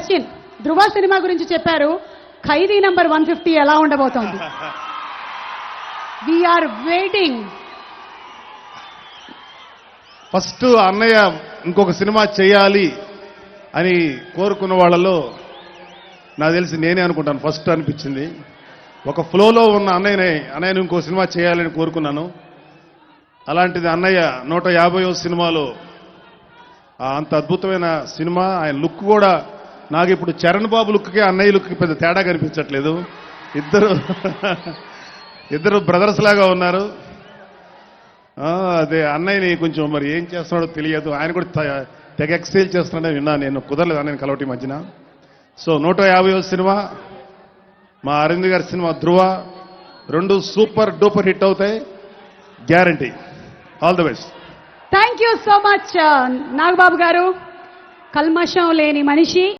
Question. ధృవ cinema గురించి చెప్పారు, ఖైదీ number 150 ఎలా ఉండబోతోంది? We are waiting. ఫస్ట్ అన్నయ్య ఇంకొక సినిమా చేయాలి అని కోరుకున్న వాళ్ళలో నాకు తెలిసి నేనే అనుకుంటాను. ఫస్ట్ అనిపించింది ఒక ఫ్లోలో ఉన్న అన్నయ్యను ఇంకో సినిమా చేయాలని కోరుకున్నాను. అలాంటిది అన్నయ్య 150వ సినిమాలో అంత అద్భుతమైన సినిమా. ఆయన లుక్ కూడా నాకు ఇప్పుడు చరణ్ బాబు లుక్కి అన్నయ్య లుక్కి పెద్ద తేడా కనిపించట్లేదు. ఇద్దరు బ్రదర్స్ లాగా ఉన్నారు. అదే అన్నయ్యని కొంచెం మరి ఏం చేస్తున్నాడో తెలియదు. ఆయన కూడా తెగ ఎక్సైల్ చేస్తున్నాడని విన్నా. నేను కుదరలేదు అన్నయ్యని కలవటి మధ్యన. సో 150వ సినిమా మా అరవింద్ గారి సినిమా ధృవ, రెండు సూపర్ డూపర్ హిట్ అవుతాయి, guarantee. All the best. Thank you so much Nagababu గారు. కల్మషం లేని మనిషి.